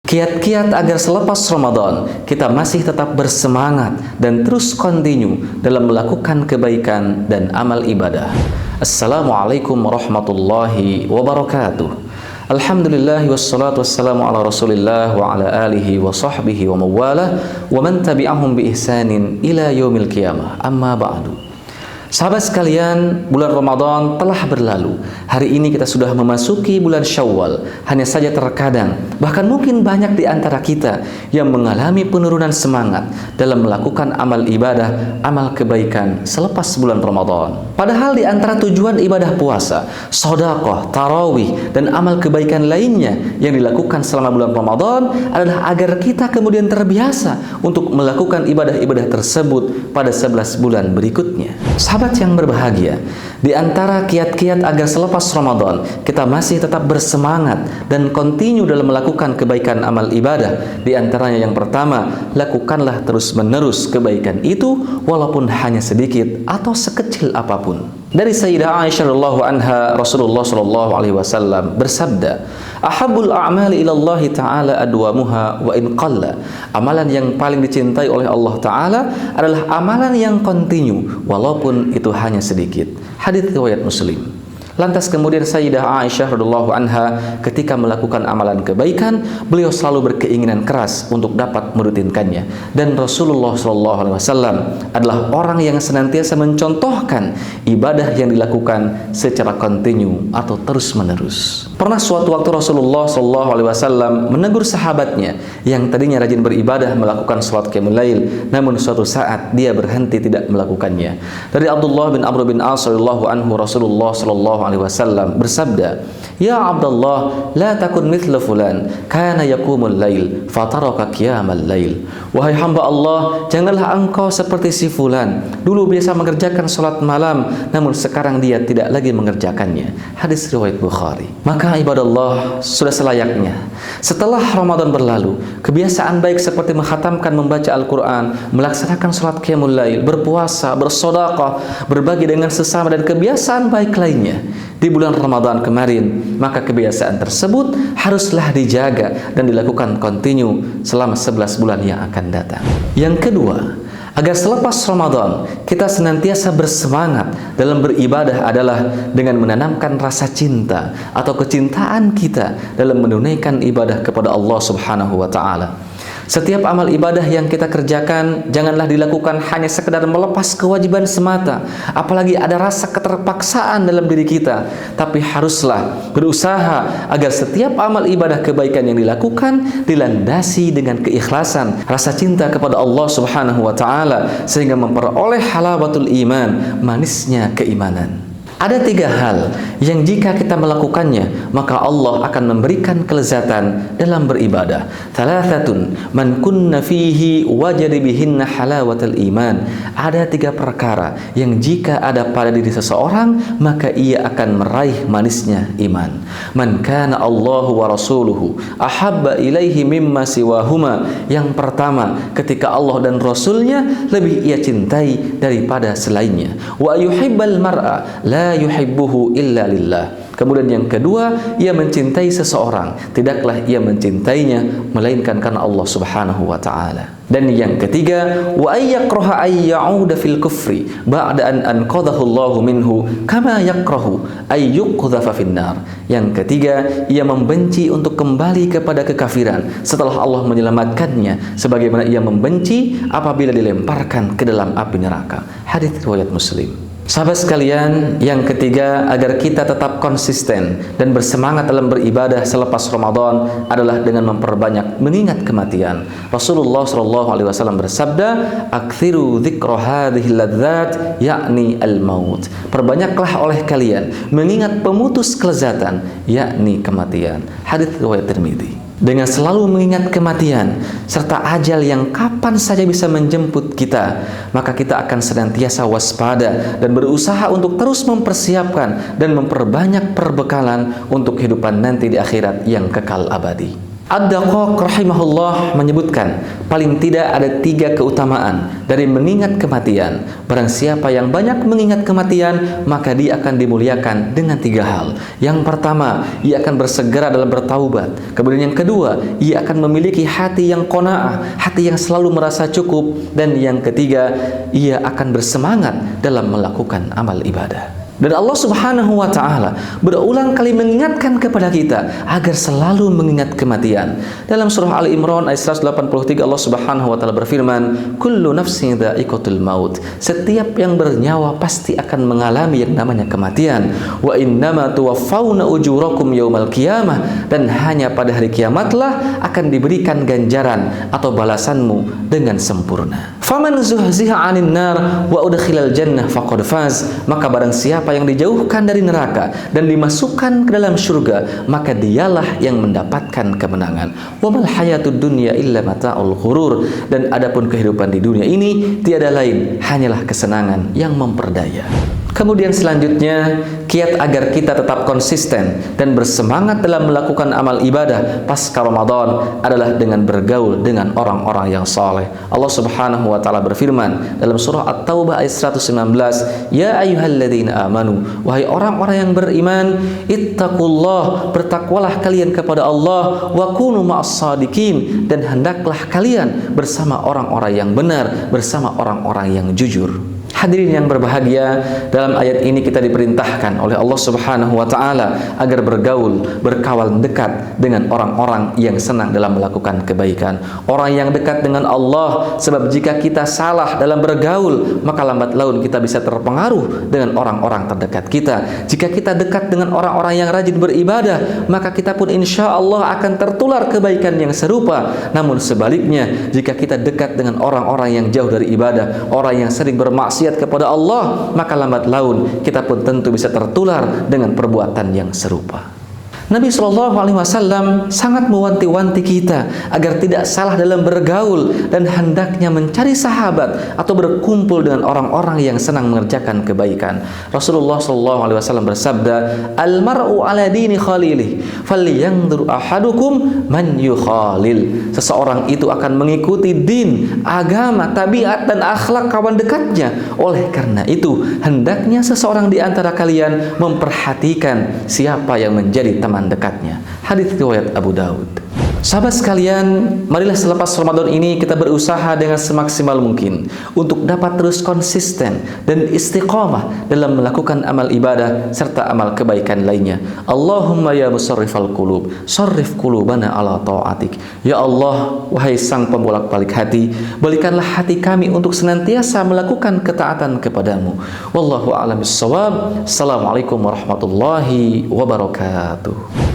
Kiat-kiat agar selepas Ramadan kita masih tetap bersemangat dan terus continue dalam melakukan kebaikan dan amal ibadah. Assalamualaikum warahmatullahi wabarakatuh. Alhamdulillah wassalatu wassalamu ala Rasulillah wa ala alihi wa sahbihi wa mawalah wa man tabi'ahum bi ihsanin ila yaumil qiyamah. Amma ba'du. Sahabat sekalian, bulan Ramadan telah berlalu. Hari ini kita sudah memasuki bulan Syawal. Hanya saja terkadang, bahkan mungkin banyak di antara kita yang mengalami penurunan semangat dalam melakukan amal ibadah, amal kebaikan selepas bulan Ramadan. Padahal di antara tujuan ibadah puasa, sedekah, tarawih, dan amal kebaikan lainnya yang dilakukan selama bulan Ramadan adalah agar kita kemudian terbiasa untuk melakukan ibadah-ibadah tersebut pada 11 bulan berikutnya. Sahabat yang berbahagia, di antara kiat-kiat agar selepas Ramadan kita masih tetap bersemangat dan continue dalam melakukan kebaikan amal ibadah, di antaranya yang pertama, lakukanlah terus-menerus kebaikan itu walaupun hanya sedikit atau sekecil apapun. Dari Sayyidah Aisyah radhiyallahu anha, Rasulullah sallallahu alaihi wasallam bersabda, "Ahabbul a'mali ila Allah ta'ala adwamuha wa in qalla." Amalan yang paling dicintai oleh Allah taala adalah amalan yang continue walaupun itu hanya sedikit. Hadits riwayat Muslim. Lantas kemudian Sayyidah Aisyah radhiyallahu anha ketika melakukan amalan kebaikan, beliau selalu berkeinginan keras untuk dapat merutinkannya. Dan Rasulullah sallallahu alaihi wasallam adalah orang yang senantiasa mencontohkan ibadah yang dilakukan secara kontinu atau terus-menerus. Pernah suatu waktu Rasulullah sallallahu alaihi wasallam menegur sahabatnya yang tadinya rajin beribadah melakukan salat qiyamul lail, namun suatu saat dia berhenti tidak melakukannya. Dari Abdullah bin Amr bin As radhiyallahu anhu, Rasulullah sallallahu alaihi wasallam bersabda, "Ya Abdullah, la takun mithla fulan, kana yaqumul lail, fataraka qiyamal lail." Wahai hamba Allah, janganlah engkau seperti si fulan, dulu biasa mengerjakan salat malam, namun sekarang dia tidak lagi mengerjakannya. Hadis riwayat Bukhari. Maka ibadah Allah, sudah selayaknya setelah Ramadan berlalu, kebiasaan baik seperti menghatamkan membaca Al-Quran, melaksanakan salat qiyamul lail, berpuasa, bersedekah, berbagi dengan sesama, dan kebiasaan baik lainnya di bulan Ramadan kemarin, maka kebiasaan tersebut haruslah dijaga dan dilakukan kontinu selama 11 bulan yang akan datang. Yang kedua, agar selepas Ramadan kita senantiasa bersemangat dalam beribadah adalah dengan menanamkan rasa cinta atau kecintaan kita dalam menunaikan ibadah kepada Allah Subhanahu wa taala. Setiap amal ibadah yang kita kerjakan janganlah dilakukan hanya sekedar melepas kewajiban semata, apalagi ada rasa keterpaksaan dalam diri kita, tapi haruslah berusaha agar setiap amal ibadah kebaikan yang dilakukan dilandasi dengan keikhlasan, rasa cinta kepada Allah Subhanahu wa taala, sehingga memperoleh halawatul iman, manisnya keimanan. Ada 3 hal yang jika kita melakukannya, maka Allah akan memberikan kelezatan dalam beribadah. Thalathatun man kunna fihi wajada bihinna halawatul iman. Ada 3 perkara yang jika ada pada diri seseorang, maka ia akan meraih manisnya iman. Man kana Allahu wa rasuluhu ahabba ilaihi mimma siwahuma. Yang pertama, ketika Allah dan Rasulnya lebih ia cintai daripada selainnya. Wa yuhibbal mar'a la yuhibbuhu illa lillah. Kemudian yang kedua, ia mencintai seseorang, tidaklah ia mencintainya melainkan karena Allah Subhanahu wa taala. Dan yang ketiga, wa ayyakraha ay ya'uda fil kufri ba'da an anqadhahu Allahu minhu kama yakrahu ay yuqdhafa finnar. Yang ketiga, ia membenci untuk kembali kepada kekafiran setelah Allah menyelamatkannya, sebagaimana ia membenci apabila dilemparkan ke dalam api neraka. Hadits riwayat Muslim. Sahabat sekalian, yang ketiga agar kita tetap konsisten dan bersemangat dalam beribadah selepas Ramadan adalah dengan memperbanyak mengingat kematian. Rasulullah sallallahu alaihi wasallam bersabda, "Aktsiru dzikra hadhil ladzat yakni al-maut." Perbanyaklah oleh kalian mengingat pemutus kelezatan, yakni kematian. Hadits riwayat Tirmidzi. Dengan selalu mengingat kematian serta ajal yang kapan saja bisa menjemput kita, maka kita akan senantiasa waspada dan berusaha untuk terus mempersiapkan dan memperbanyak perbekalan untuk kehidupan nanti di akhirat yang kekal abadi. Ad-Daqaq rahimahullah menyebutkan, paling tidak ada 3 keutamaan dari mengingat kematian. Barang siapa yang banyak mengingat kematian, maka dia akan dimuliakan dengan 3 hal. Yang pertama, ia akan bersegera dalam bertaubat. Kemudian yang kedua, ia akan memiliki hati yang qanaah, hati yang selalu merasa cukup. Dan yang ketiga, ia akan bersemangat dalam melakukan amal ibadah. Dan Allah Subhanahu wa Ta'ala berulang kali mengingatkan kepada kita agar selalu mengingat kematian. Dalam surah Ali Imran ayat 183, Allah Subhanahu wa Ta'ala berfirman, "Kullu nafsin dha'iqatul maut." Setiap yang bernyawa pasti akan mengalami yang namanya kematian. "Wa innama tuwaffawna ujurakum yaumal qiyamah." Dan hanya pada hari kiamatlah akan diberikan ganjaran atau balasanmu dengan sempurna. "Faman zuhziha 'anil nar wa udkhilal jannah faqad faz." Maka barang siapa yang dijauhkan dari neraka dan dimasukkan ke dalam surga, maka dialah yang mendapatkan kemenangan. Wa mal hayatud dunya illa mata'ul ghurur. Dan adapun kehidupan di dunia ini tiada lain hanyalah kesenangan yang memperdaya. Kemudian selanjutnya, kiat agar kita tetap konsisten dan bersemangat dalam melakukan amal ibadah pasca Ramadan adalah dengan bergaul dengan orang-orang yang saleh. Allah Subhanahu wa Ta'ala berfirman dalam surah At-Taubah ayat 119, "Ya ayyuhalladzina amanu," wahai orang-orang yang beriman, "ittaqullah," bertakwalah kalian kepada Allah, "wa kunu ma'as shadiqin," dan hendaklah kalian bersama orang-orang yang benar, bersama orang-orang yang jujur. Hadirin yang berbahagia, dalam ayat ini kita diperintahkan oleh Allah Subhanahu wa Ta'ala agar bergaul, berkawan dekat dengan orang-orang yang senang dalam melakukan kebaikan, orang yang dekat dengan Allah. Sebab jika kita salah dalam bergaul, maka lambat laun kita bisa terpengaruh dengan orang-orang terdekat kita. Jika kita dekat dengan orang-orang yang rajin beribadah, maka kita pun insya Allah akan tertular kebaikan yang serupa. Namun sebaliknya, jika kita dekat dengan orang-orang yang jauh dari ibadah, orang yang sering bermaksiat kepada Allah, maka lambat laun kita pun tentu bisa tertular dengan perbuatan yang serupa. Nabi SAW sangat mewanti-wanti kita agar tidak salah dalam bergaul dan hendaknya mencari sahabat atau berkumpul dengan orang-orang yang senang mengerjakan kebaikan. Rasulullah SAW bersabda, "Al-mar'u ala dini khalilih, falyanzur ahadukum man yukhalil." Seseorang itu akan mengikuti din, agama, tabiat dan akhlak kawan dekatnya. Oleh karena itu, hendaknya seseorang di antara kalian memperhatikan siapa yang menjadi teman dekatnya. Hadits riwayat Abu Daud. Sahabat sekalian, marilah selepas Ramadan ini kita berusaha dengan semaksimal mungkin untuk dapat terus konsisten dan istiqamah dalam melakukan amal ibadah serta amal kebaikan lainnya. Allahumma ya musarrifal qulub, sarrif qulubana ala ta'atik. Ya Allah, wahai sang pembolak-balik hati, balikanlah hati kami untuk senantiasa melakukan ketaatan kepadamu. Wallahu a'lam bissawab. Assalamualaikum warahmatullahi wabarakatuh.